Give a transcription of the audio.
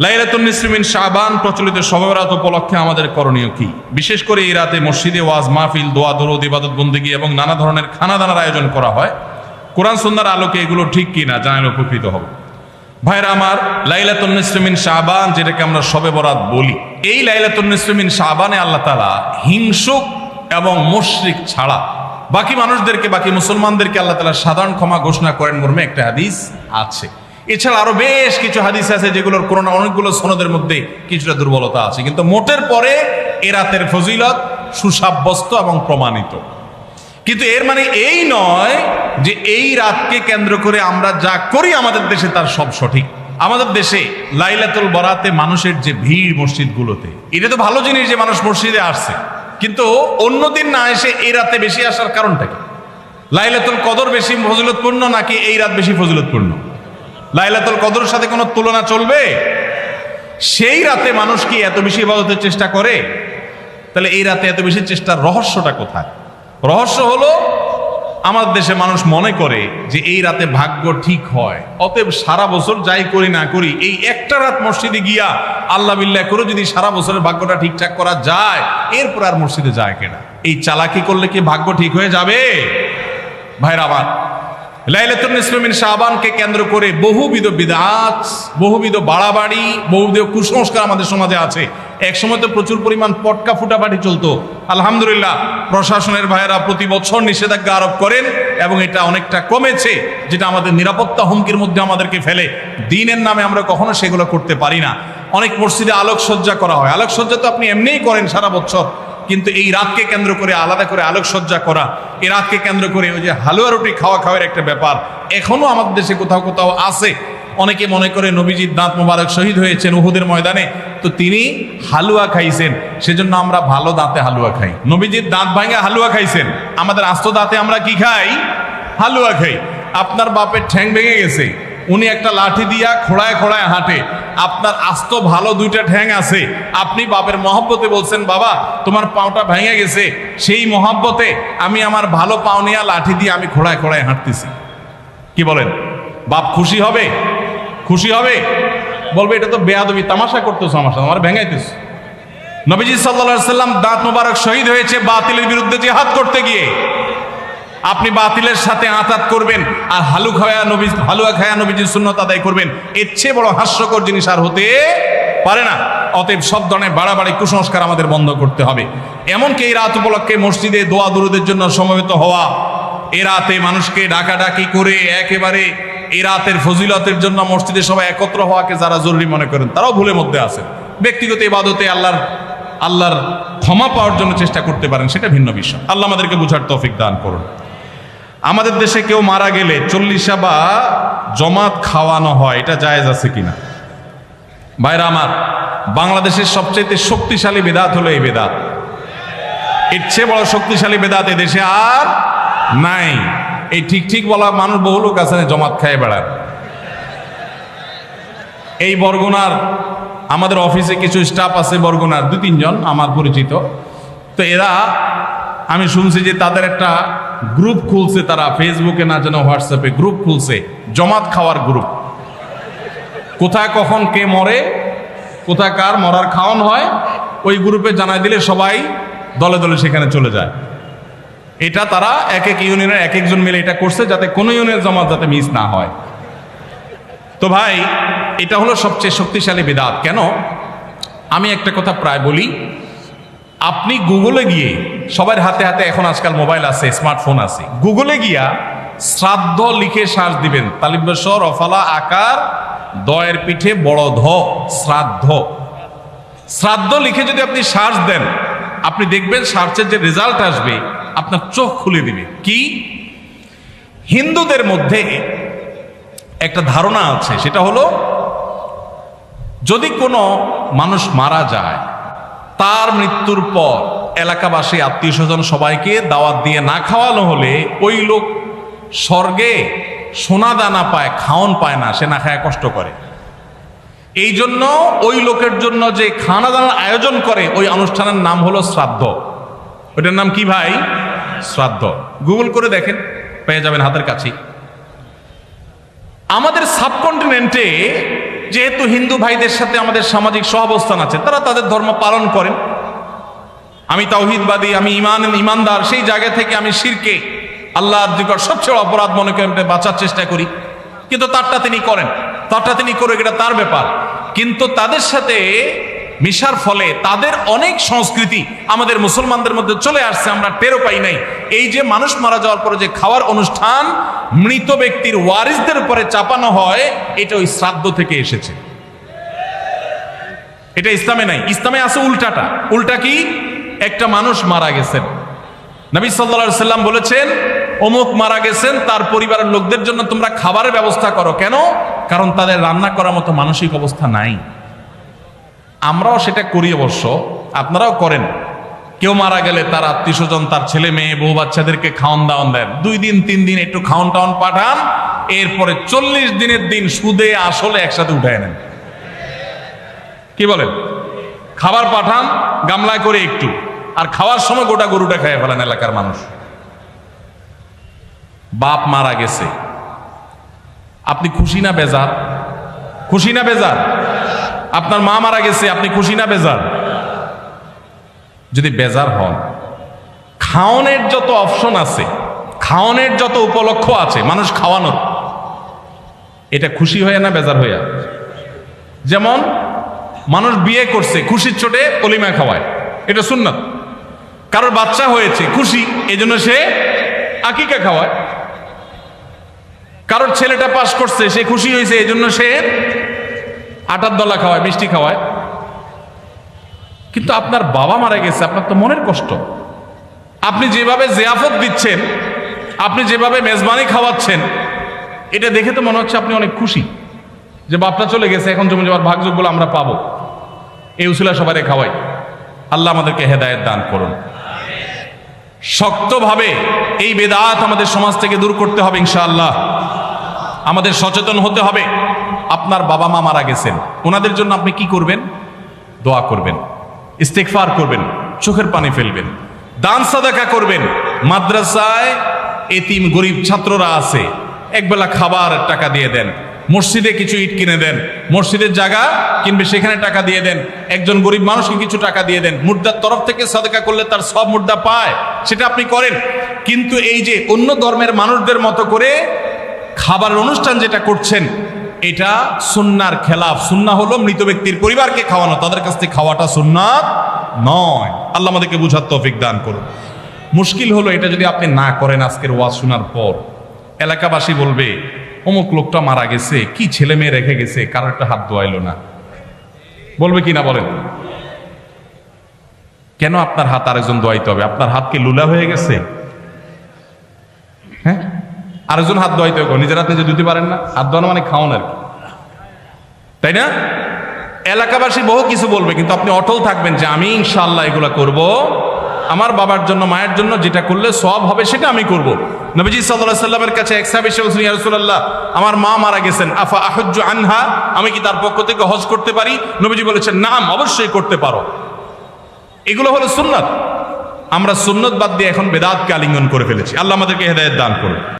লাইলাতুন নিসফি মিন শাবান প্রচলিত শবে বরাত উপলক্ষে আমাদের করণীয় কি? বিশেষ করে এই রাতে মসজিদে ওয়াজ মাহফিল, দোয়া দরুদ, ইবাদত বন্দেগী এবং নানা ধরনের খানাদানার আয়োজন করা হয়। কোরআন সুন্নাহর আলোকে এগুলো ঠিক কিনা জানালে উপকৃত হব। ভাইরা আমার, লাইলাতুন নিসফি মিন শাবান যেটাকে আমরা শবে বরাত বলি, এই লাইলাতুন নিসফি মিন শাবানে আল্লাহ তাআলা হিংসুক এবং মুশরিক ছাড়া বাকি মানুষদেরকে, বাকি মুসলমানদেরকে আল্লাহ তাআলা সাধারণ ক্ষমা ঘোষণা করেন মর্মে একটা হাদিস আছে। এছাড়া আরো বেশ কিছু হাদিস আছে যেগুলোর কোনো না অনেকগুলো সনদের মধ্যে কিছুটা দুর্বলতা আছে, কিন্তু মোটের পরে এ রাতের ফজিলত সুসাব্যস্ত এবং প্রমাণিত। কিন্তু এর মানে এই নয় যে এই রাতকে কেন্দ্র করে আমরা যা করি আমাদের দেশে তার সব সঠিক। আমাদের দেশে লাইলাতুল বরাতে মানুষের যে ভিড় মসজিদগুলোতে, এটা তো ভালো জিনিস যে মানুষ মসজিদে আসছে, কিন্তু অন্যদিন না এসে এই রাতে বেশি আসার কারণটা কি? লাইলাতুল কদর বেশি ফজিলতপূর্ণ নাকি এই রাত বেশি ফজিলতপূর্ণ? লাইলাতুল কদরের সাথে কোনো তুলনা চলবে? সেই রাতে মানুষ কি এত বেশি ইবাদতের চেষ্টা করে? তাহলে এই রাতে এত বেশি চেষ্টার রহস্যটা কোথায়? রহস্য হলো আমাদের দেশে মানুষ মনে করে যে এই রাতে ভাগ্য ঠিক হয়, অতএব সারা বছর যাই করি না করি এই একটা রাত মসজিদে গিয়া আল্লাহ বিল্লাহ করে যদি সারা বছরের ভাগ্যটা ঠিকঠাক করা যায়, এরপর আর মসজিদে যায় কেনা। এই চালাকি করলে কি ভাগ্য ঠিক হয়ে যাবে? ভাইরা আমার, লাইলাতুন নিসফি মিন শাবানকে কেন্দ্র করে বহুবিধ বিদআত, বহুবিধ বাড়াবাড়ি, বহুবিধ কুসংস্কার আমাদের সমাজে আছে। এক সময় তো প্রচুর পরিমাণ পটকা ফুটাফাটি চলতো। আলহামদুলিল্লাহ, প্রশাসনের ভাইয়েরা প্রতি বছর নিষেধাজ্ঞা আরোপ করেন এবং এটা অনেকটা কমেছে, যেটা আমাদের নিরাপত্তা হুমকির মধ্যে আমাদেরকে ফেলে। দিনের নামে আমরা কখনো সেগুলো করতে পারি না। অনেক মসজিদে আলোকসজ্জা করা হয়। আলোকসজ্জা তো আপনি এমনিই করেন সারা বছর, কিন্তু এই রাতকে কেন্দ্র করে আলাদা করে আলোকসজ্জা করা, এই রাতকে কেন্দ্র করে ওই যে হালুয়া রুটি খাওয়ার একটা ব্যাপার এখনো আমাদের দেশে কোথাও কোথাও আছে। অনেকে মনে করে নবীজির দাঁত মোবারক শহীদ হয়েছেন উহুদের ময়দানে, তো তিনি হালুয়া খাইছেন, সেজন্য আমরা ভালো দাঁতে হালুয়া খাই। নবীজির দাঁত ভাঙে হালুয়া খাইছেন, আমাদের আস্ত দাঁতে আমরা কি খাই? হালুয়া খাই। আপনার বাপের ঠ্যাং ভেঙে গেছে, উনি একটা লাঠি দিয়া খোড়ায় খোড়ায় হাঁটে, আপনার আস্ত ভালো দুইটা ঠ্যাং আছে, আপনি বাপের মহব্বতে বলছেন বাবা তোমার পাওটা ভেঙে গেছে, সেই মহব্বতে আমি আমার ভালো পাও নিয়ে লাঠি দিয়ে আমি খোড়ায় খোড়ায় হাঁটতেছি। কি বলেন? বাপ খুশি হবে? খুশি হবে? বলবে এটা তো বেয়াদবি, তামাশা করতেছো আমার সাথে, আমার ভেঙাইতেছ। নবীজি সাল্লাল্লাহু আলাইহি সাল্লাম দাঁত মোবারক শহীদ হয়েছে বাতিলের বিরুদ্ধে জিহাদ করতে গিয়ে। আপনি বাতিলের সাথে আঁতাত করবেন আর হালুয়া খায়া নবীজির সুন্নাত আদায় করবেন, এর চেয়ে বড় হাস্যকর জিনিস আর হতে পারে না। অতএব সব ধরনের বাড়াবাড়ি কুসংস্কার আমাদের বন্ধ করতে হবে। এমনকি এই রাত উপলক্ষে মসজিদে দোয়া দরুদের জন্য সমবেত হওয়া, এ রাতে মানুষকে ডাকাডাকি করে একেবারে এই রাতের ফজিলতের জন্য মসজিদে সবাই একত্র হওয়াকে যারা জরুরি মনে করেন তারাও ভুলের মধ্যে আছেন। ব্যক্তিগত ইবাদতে আল্লাহর ক্ষমা পাওয়ার জন্য চেষ্টা করতে পারেন, সেটা ভিন্ন বিষয়। আল্লাহ আমাদেরকে বুঝার তৌফিক দান করুন। আমাদের দেশে কেউ মারা গেলে 40 বা জমাত খাওয়ানো হয়, এটা জায়েজ আছে কিনা? ভাইরা আমার, বাংলাদেশের সবচেয়ে শক্তিশালী বেদাত হলো এই বেদাত। এর চেয়ে বড় শক্তিশালী বেদাত এদেশে আর নাই। এই ঠিক বলা মানুষ বহু লোক আছে জমাত খায় বেড়ায়। এই বরগুনার আমাদের অফিসে কিছু স্টাফ আছে, বরগুনার 2-3 জন আমার পরিচিত। তো এরা, আমি শুনছি যে তাদের একটা গ্রুপ খুলছে, তারা ফেসবুকে না যেন হোয়াটসঅ্যাপে গ্রুপ খুলছে, জমাত খাওয়ার গ্রুপ। কোথায় কখন কে মরে, কোথায় কার মরার খাওয়ান হয়, ওই গ্রুপে জানাই দিলে সবাই দলে দলে সেখানে চলে যায়। এটা তারা এক এক ইউনিয়নের এক একজন মিলে এটা করছে, যাতে কোনো ইউনিয়নের জমাত যাতে মিস না হয়। তো ভাই, এটা হলো সবচেয়ে শক্তিশালী বিদআত। কেন? আমি একটা কথা প্রায় বলি, আপনি গুগলে গিয়ে, সবার হাতে হাতে এখন আজকাল মোবাইল আছে, স্মার্টফোন আছে, গুগলে গিয়া শ্রাদ্ধ লিখে সার্চ দিবেন, তালিবেশ্বর অফালা আকার দয়ের পিঠে বড় ধ, শ্রাদ্ধ। শ্রাদ্ধ লিখে যদি আপনি সার্চ দেন, আপনি দেখবেন সার্চের যে রেজাল্ট আসবে আপনার চোখ খুলে দিবে। কি? হিন্দুদের মধ্যে একটা ধারণা আছে, সেটা হলো যদি কোনো মানুষ মারা যায়, তার মৃত্যুর পর এলাকাবাসী আত্মীয় স্বজন সবাইকে দাওয়াত দিয়ে না খাওয়ানো হলে ওই লোক স্বর্গে সোনা দানা পায়, খাওন পায় না, সে না খায় কষ্ট করে। এই জন্য ওই লোকের জন্য যে খানা দানার আয়োজন করে ওই অনুষ্ঠানের নাম হলো শ্রাদ্ধ। ওইটার নাম কি ভাই? শ্রাদ্ধ। গুগল করে দেখেন, পেয়ে যাবেন হাতের কাছে। আমাদের সাবকন্টিনেন্টে যেহেতু হিন্দু ভাইদের সাথে আমাদের সামাজিক সহাবস্থান আছে, তারা তাদের ধর্ম পালন করেন, আমি তাওহীদবাদী, আমি ইমানদার, সেই জায়গা থেকে আমি শিরকে আল্লাহর নিকট সবচেয়ে অপরাধ মনে করে বাঁচার চেষ্টা করি, কিন্তু তারটা তিনি করেন, তারটা তিনি করে, এটা তার ব্যাপার। কিন্তু তাদের সাথে মিশার ফলে তাদের অনেক সংস্কৃতি আমাদের মুসলমানদের মধ্যে চলে আসছে, আমরা টেরও পাই নাই। এই যে মানুষ মারা যাওয়ার পরে যে খাওয়ার অনুষ্ঠান মৃত ব্যক্তির ওয়ারিসদের উপরে চাপানো হয়, এটা ওই শ্রাদ্ধ থেকে এসেছে, এটা ইসলামে নাই। ইসলামে আছে উল্টাটা। উল্টা কি? একটা মানুষ মারা গেছেন, নবী সাল্লাল্লাহু আলাইহি সাল্লাম বলেছেন অমুক মারা গেছেন, তার পরিবারের লোকদের জন্য তোমরা খাবারের ব্যবস্থা করো। কেন? কারণ তাদের রান্না করার মতো মানসিক অবস্থা নাই। আমরাও সেটা করি, অবশ্য আপনারাও করেন। কেউ মারা গেলে তার আত্মীয় স্বজন, তার ছেলে মেয়ে, বউ বাচ্চাদেরকে খাওয়ান দাওয়ান দেন, 2 দিন 3 দিন একটু খাওয়ান টাওয়ান পাঠান, এরপরে 40 দিনের দিন সুদে আসলে একসাথে উঠায় নেন। কি বলেন? খাবার পাঠান গামলায় করে একটু, আর খাওয়ার সময় গোটা গরুটা খেয়ে ফেলেন এলাকার মানুষ। বাপ মারা গেছে, আপনি খুশি না বেজার? খুশি না বেজার? আপনার মা মারা গেছে, আপনি খুশি না বেজার? যদি বেজার হন, খাওয়ানোর যত অপশন আছে, খাওয়ানোর যত উপলক্ষ আছে মানুষ খাওয়ানোর, এটা খুশি হয়ে না বেজার হইয়া? যেমন মানুষ বিয়ে করছে, খুশির চোটে অলিমা খাওয়ায়, এটা সুন্নাত। কারোর বাচ্চা হয়েছে, খুশি, এই জন্য সে আকিকা খাওয়ায়। কারোর ছেলেটা পাস করছে, সে খুশি হয়েছে, এই জন্য সে আটার দলা খাওয়ায়, মিষ্টি খাওয়ায়। কিন্তু আপনার বাবা মারা গেছে, আপনার তো মনের কষ্ট। আপনি যেভাবে জিয়াফত দিচ্ছেন, আপনি যেভাবে মেজবানি খাওয়াচ্ছেন, এটা দেখে তো মনে হচ্ছে আপনি অনেক খুশি যে বাপটা চলে গেছে, এখন জমি জমার ভাগযোগগুলো আমরা পাবো, এই উসিলা সবাই খাওয়াই। আল্লাহ আমাদেরকে হেদায়েত দান করুন। শক্তভাবে এই বেদাত আমাদের সমাজ থেকে দূর করতে হবে ইনশাআল্লাহ। আমাদের সচেতন হতে হবে। আপনার বাবা মা মারা গেছেন, ওনাদের জন্য আপনি কি করবেন? দোয়া করবেন, ইস্তেগফার করবেন, চোখের পানি ফেলবেন, দান সাদাকা করবেন। মাদ্রাসায় এতিম গরিব ছাত্ররা আছে, একবেলা খাবার টাকা দিয়ে দেন। মসজিদে কিছু ইট কিনে দেন, মসজিদের জায়গা কিনবে, সেখানে টাকা দিয়ে দেন। একজন গরিব মানুষকে কিছু টাকা দিয়ে দেন। মুর্দার তরফ থেকে সাদাকা করলে তার সব মুর্দা পায়, সেটা আপনি করেন। কিন্তু এই যে অন্য ধর্মের মানুষদের মতো করে খাবার অনুষ্ঠান যেটা করছেন, এটা সুন্নাহর খেলাফ। সুন্নাহ হলো মৃত ব্যক্তির পরিবারকে খাওয়ানো, তাদের কাছ থেকে খাওয়াটা সুন্নাত নয়। আল্লাহ আমাদেরকে বুঝার তৌফিক দান করুন। মুশকিল হলো এটা যদি আপনি না করেন, আজকের ওয়াজ শোনার পর এলাকাবাসী বলবে অমুক লোকটা মারা গেছে, কি ছেলে মেয়ে রেখে গেছে, কারো একটা হাত ধোয়াইলো না। বলবে কি না বলেন? কেন আপনার হাত আরেকজন ধোয়াইতে হবে? আপনার হাত কি লুলা হয়ে গেছে? হ্যাঁ, আরেকজন হাত ধোয়াইতে হবে, নিজের হাতে যে ধুতে পারেন না? হাত ধোয়ানো মানে খাওয়ান আর কি, তাই না? এলাকাবাসী বহু কিছু বলবে, কিন্তু আপনি অটল থাকবেন যে আমি ইনশাআল্লাহ এগুলা করব, আমার বাবার জন্য, মায়ের জন্য যেটা করলে সওয়াব হবে সেটা আমি করব। নবীজি সাল্লাল্লাহু আলাইহি সাল্লামের কাছে এক সাহাবী এসে বললেন, ইয়া রাসূলুল্লাহ, আমার মা মারা গেছেন, আফা আহুজ্জু আনহা, আমি কি তার পক্ষ থেকে হজ করতে পারি? নবীজি বলেছেন, নাম, অবশ্যই করতে পারো। এগুলো হলো সুন্নাত। আমরা সুন্নাত বাদ দিয়ে এখন বেদাতকে আলিঙ্গন করে ফেলেছি। আল্লাহ আমাদেরকে হেদায়েত দান করুন।